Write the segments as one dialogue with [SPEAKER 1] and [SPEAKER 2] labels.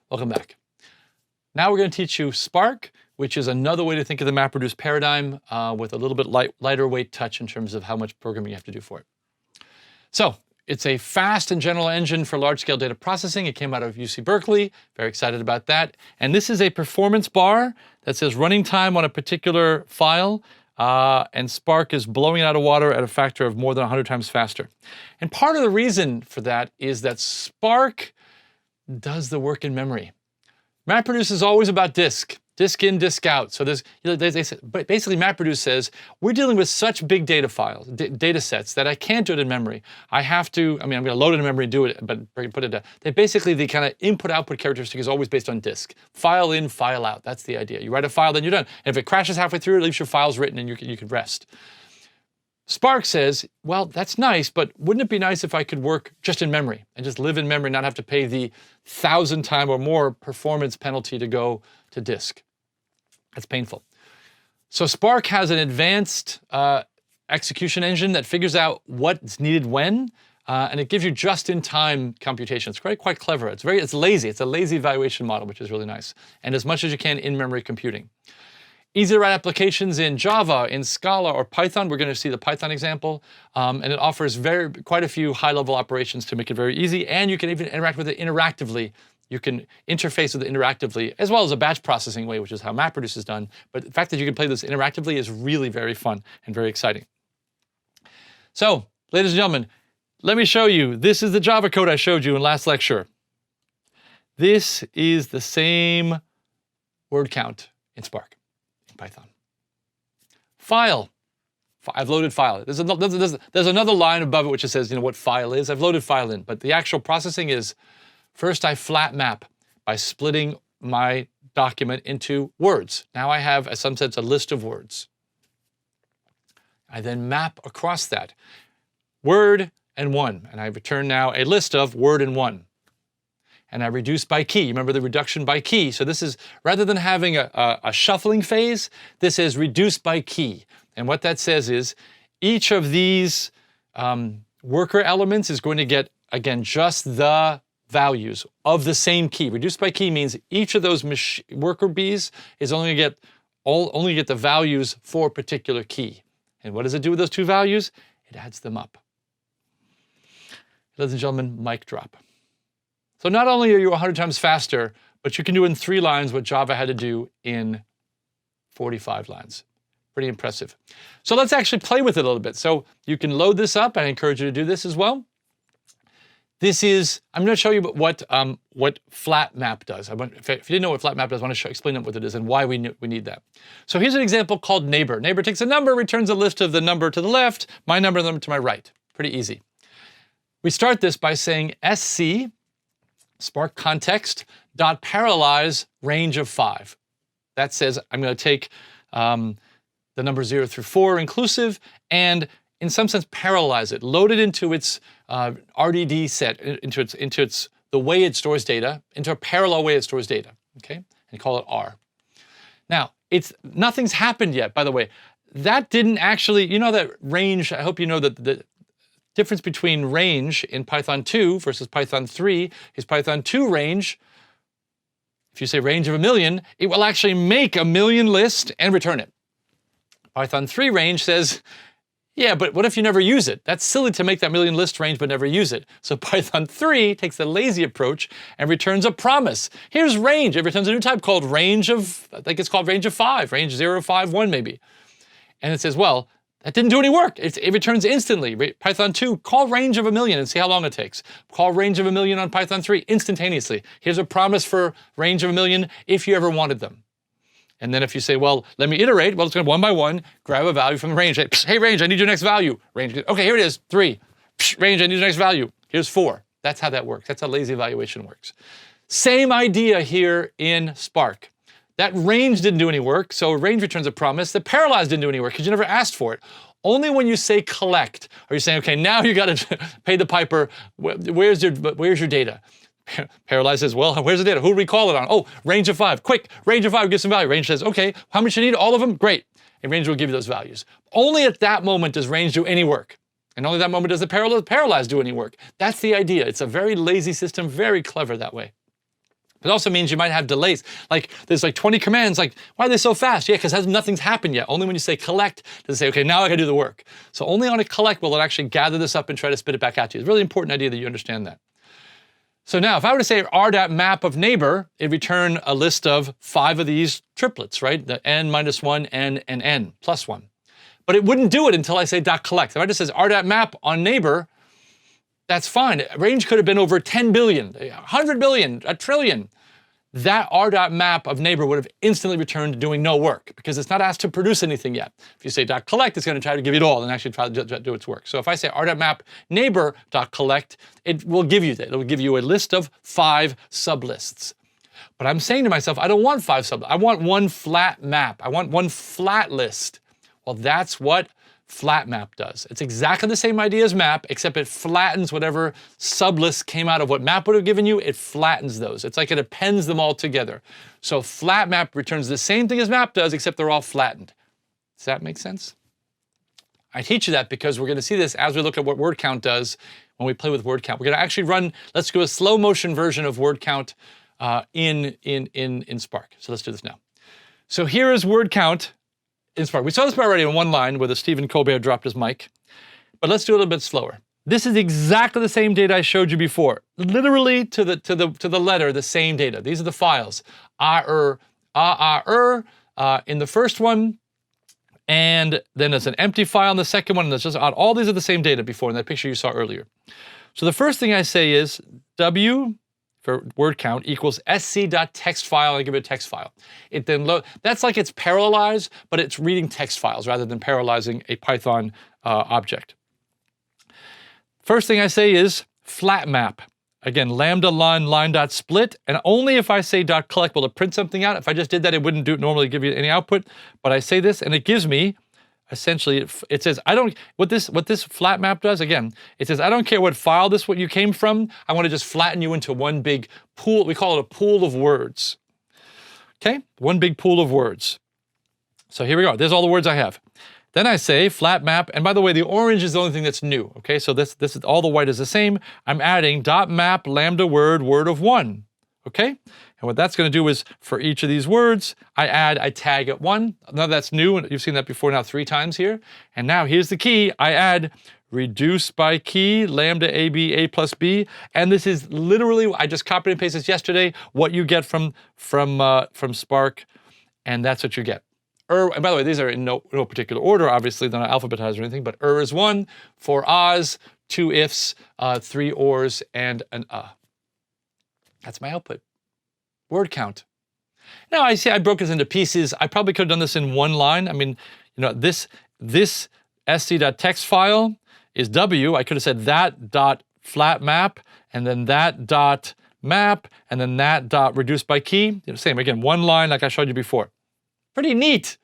[SPEAKER 1] Welcome back. Now we're going to teach you Spark, which is another way to think of the MapReduce paradigm with a little bit lighter weight touch in terms of how much programming you have to do for it. So it's a fast and general engine for large-scale data processing. It came out of UC Berkeley. Very excited about that. And this is a performance bar that says running time on a particular file. And Spark is blowing it out of water at a factor of more than 100 times faster. And part of the reason for that is that Spark does the work in memory. MapReduce is always about disk in, disk out. So there's, but basically MapReduce says, we're dealing with such big data files, data sets that I can't do it in memory. I have to, I'm going to load it in memory and do it, but put it down. Basically the kind of input-output characteristic is always based on disk. File in, file out. That's the idea. You write a file, then you're done. And if it crashes halfway through, at least your file's written and you can rest. Spark says, well, that's nice, but wouldn't it be nice if I could work just in memory and just live in memory, not have to pay the 1,000-time or more performance penalty to go to disk? That's painful. So Spark has an advanced execution engine that figures out what's needed when, and it gives you just-in-time computation. It's quite clever. It's lazy. It's a lazy evaluation model, which is really nice. And as much as you can in-memory computing. Easy to write applications in Java, in Scala, or Python. We're going to see the Python example. And it offers quite a few high-level operations to make it very easy. And you can even interact with it interactively. You can interface with it interactively, as well as a batch processing way, which is how MapReduce is done. But the fact that you can play this interactively is really very fun and very exciting. So, ladies and gentlemen, let me show you. This is the Java code I showed you in last lecture. This is the same word count in Spark. Python. File. I've loaded file. There's another line above it which says, what file is. I've loaded file in, but the actual processing is, first I flat map by splitting my document into words. Now I have, in some sense, a list of words. I then map across that. Word and one. And I return now a list of word and one. And I reduce by key. Remember the reduction by key. So this is, rather than having a shuffling phase, this is reduced by key. And what that says is, each of these worker elements is going to get, again, just the values of the same key. Reduced by key means each of those worker bees is only going to get the values for a particular key. And what does it do with those two values? It adds them up. Ladies and gentlemen, mic drop. So not only are you 100 times faster, but you can do in 3 lines what Java had to do in 45 lines. Pretty impressive. So let's actually play with it a little bit. So you can load this up. I encourage you to do this as well. This is, I'm going to show you what flat map does. If you didn't know what flat map does, I want to explain what it is and why we need that. So here's an example called neighbor. Neighbor takes a number, returns a list of the number to the left, my number and the number to my right. Pretty easy. We start this by saying SC, Spark context, dot parallelize range of 5. That says I'm going to take the number 0 through 4 inclusive and in some sense parallelize it, load it into its RDD set, into the way it stores data, into a parallel way it stores data, okay? And call it R. Now, nothing's happened yet, by the way. That didn't actually, that range, I hope you know that the difference between range in Python 2 versus Python 3 is Python 2 range, if you say range of 1,000,000, it will actually make a 1,000,000 list and return it. Python 3 range says, yeah, but what if you never use it? That's silly to make that 1,000,000 list range but never use it. So Python 3 takes the lazy approach and returns a promise. Here's range. It returns a new type called range of, I think it's called range of 5, range 0, 5, 1 maybe. And it says, well, that didn't do any work. It returns instantly. Python 2, call range of 1,000,000 and see how long it takes. Call range of 1,000,000 on Python 3 instantaneously. Here's a promise for range of 1,000,000 if you ever wanted them. And then if you say, well, let me iterate, well, it's going to one by one, grab a value from the range. Hey, range, I need your next value. Range, okay, here it is, 3. Range, I need your next value. Here's 4. That's how that works. That's how lazy evaluation works. Same idea here in Spark. That range didn't do any work, so range returns a promise. The parallelize didn't do any work because you never asked for it. Only when you say collect are you saying, okay, now you got to pay the piper. Where's your data? Parallelize says, well, where's the data? Who do we call it on? Oh, range of 5. Quick, range of 5, give some value. Range says, okay, how much you need? All of them? Great. And range will give you those values. Only at that moment does range do any work. And only at that moment does the parallelize do any work. That's the idea. It's a very lazy system, very clever that way. It also means you might have delays. Like there's like 20 commands, like why are they so fast? Yeah, because nothing's happened yet. Only when you say collect does it say, okay, now I gotta do the work. So only on a collect will it actually gather this up and try to spit it back out to you. It's a really important idea that you understand that. So now if I were to say r.map of neighbor, it'd return a list of 5 of these triplets, right? The n minus 1, n, and n plus 1. But it wouldn't do it until I say .collect. If I just says r.map on neighbor, that's fine. Range could have been over 10 billion, 100 billion, a trillion. That r.map of neighbor would have instantly returned doing no work because it's not asked to produce anything yet. If you say .collect, it's going to try to give you it all and actually try to do its work. So if I say r.map neighbor.collect, it will give you that. It will give you a list of 5 sublists. But I'm saying to myself, I don't want 5 sublists. I want one flat map. I want one flat list. Well, that's what flat map does. It's exactly the same idea as map, except it flattens whatever sublist came out of what map would have given you. It flattens those. It's like it appends them all together. So flat map returns the same thing as map does, except they're all flattened. Does that make sense? I teach you that because we're going to see this as we look at what word count does when we play with word count. We're going to actually run, let's do a slow motion version of word count in Spark. So let's do this now. So here is word count in Spark. We saw this already in one line where the Stephen Colbert dropped his mic, but let's do it a little bit slower. This is exactly the same data I showed you before, literally to the letter, the same data. These are the files, in the first one, and then there's an empty file in the second one, and there's just all these are the same data before in that picture you saw earlier. So the first thing I say is W for word count equals sc.text file, and I give it a text file. It then that's like it's parallelized, but it's reading text files rather than parallelizing a Python object. First thing I say is flat map. Again, lambda line.split, and only if I say .collect will it print something out. If I just did that, it wouldn't normally give you any output, but I say this and it gives me essentially, it says, what this flat map does, again, it says, I don't care what file what you came from, I want to just flatten you into one big pool, we call it a pool of words. Okay, one big pool of words. So here we go, there's all the words I have. Then I say flat map, and by the way, the orange is the only thing that's new, okay? So this is, all the white is the same. I'm adding .map lambda word of 1, okay? And what that's going to do is, for each of these words, I tag at 1. Now that's new, and you've seen that before now 3 times here. And now here's the key. I add reduce by key, lambda AB, A plus B. And this is literally, I just copied and pasted this yesterday, what you get from Spark, and that's what you get. And by the way, these are in no particular order, obviously, they're not alphabetized or anything, but is 1, 4 ahs, 2 ifs, 3 ors, and an That's my output. Word count. Now I see I broke this into pieces. I probably could have done this in one line. I mean, you know, this sc.text file is W. I could have said that dot flat map, and then that dot map, and then that dot reduce by key. You know, same again, one line like I showed you before. Pretty neat.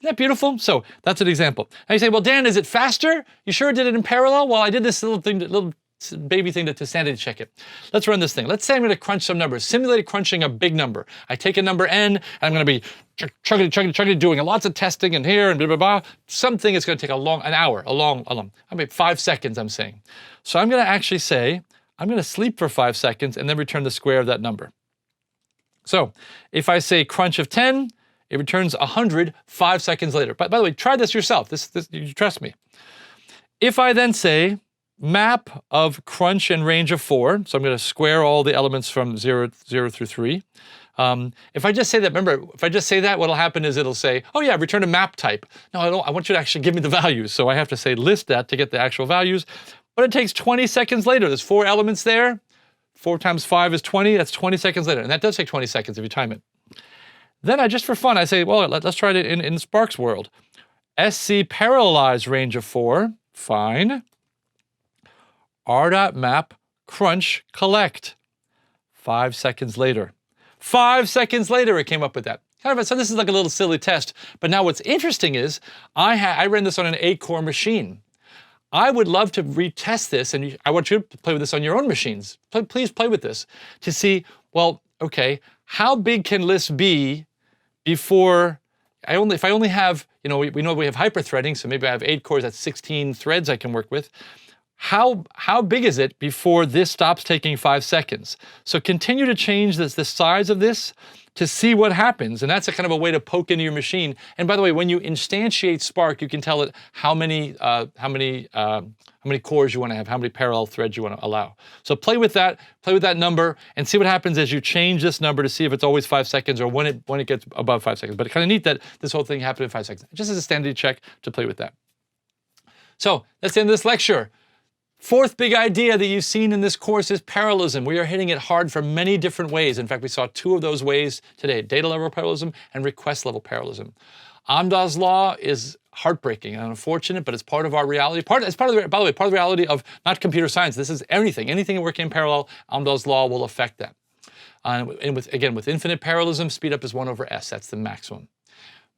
[SPEAKER 1] Isn't that beautiful? So that's an example. Now you say, well, Dan, is it faster? You sure did it in parallel? Well, I did this little baby thing to sanity check it. Let's run this thing. Let's say I'm going to crunch some numbers, simulate crunching a big number. I take a number n, and I'm going to be chugging, doing lots of testing and here and blah, blah, blah. Something is going to take an hour, I mean 5 seconds, I'm saying. So I'm going to actually say, I'm going to sleep for 5 seconds and then return the square of that number. So if I say crunch of 10, it returns 100 5 seconds later. By the way, try this yourself. You trust me. If I then say map of crunch and range of 4, so I'm going to square all the elements from 0 through 3. If I just say that, remember, if I just say that, what'll happen is it'll say, oh yeah, return a map type. No, I want you to actually give me the values. So I have to say list that to get the actual values. But it takes 20 seconds later. There's 4 elements there. 4 times 5 is 20. That's 20 seconds later. And that does take 20 seconds if you time it. Then I, just for fun, I say, well, let's try it in Spark's world. SC parallelized range of 4, fine. R.map crunch collect. 5 seconds later. 5 seconds later, it came up with that. So this is like a little silly test. But now what's interesting is I ran this on an 8-core machine. I would love to retest this, and I want you to play with this on your own machines. Please play with this to see, well, okay, how big can lists be before if I only have, you know, we know we have hyperthreading, so maybe I have 8 cores, that's 16 threads I can work with. how big is it before this stops taking 5 seconds? So continue to change the size of this to see what happens. And that's a kind of a way to poke into your machine. And by the way, when you instantiate Spark, you can tell it how many cores you want to have, how many parallel threads you want to allow. So play with that number and see what happens as you change this number to see if it's always 5 seconds or when it gets above 5 seconds. But it's kind of neat that this whole thing happened in 5 seconds. Just as a sanity check to play with that. So that's the end of this lecture. Fourth big idea that you've seen in this course is parallelism. We are hitting it hard from many different ways. In fact, we saw 2 of those ways today, data level parallelism and request level parallelism. Amdahl's law is heartbreaking and unfortunate, but it's part of our reality. It's part of the, by the way, part of the reality of not computer science. This is anything working in parallel, Amdahl's law will affect that. And with infinite parallelism, speed up is 1 over s. That's the maximum.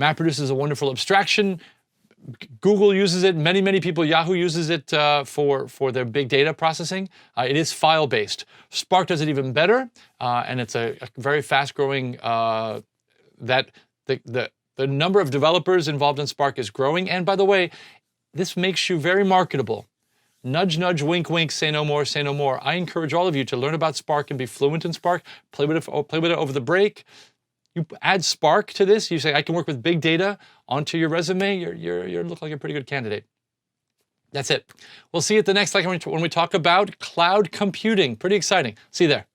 [SPEAKER 1] MapReduce is a wonderful abstraction. Google uses it, many people, Yahoo uses it for their big data processing. It is file-based. Spark does it even better, and it's a very fast-growing, the number of developers involved in Spark is growing, and by the way, this makes you very marketable. Nudge, nudge, wink, wink, say no more, say no more. I encourage all of you to learn about Spark and be fluent in Spark, play with it over the break. You add Spark to this, you say, I can work with big data onto your resume, you look like a pretty good candidate. That's it. We'll see you at the next lecture when we talk about cloud computing. Pretty exciting. See you there.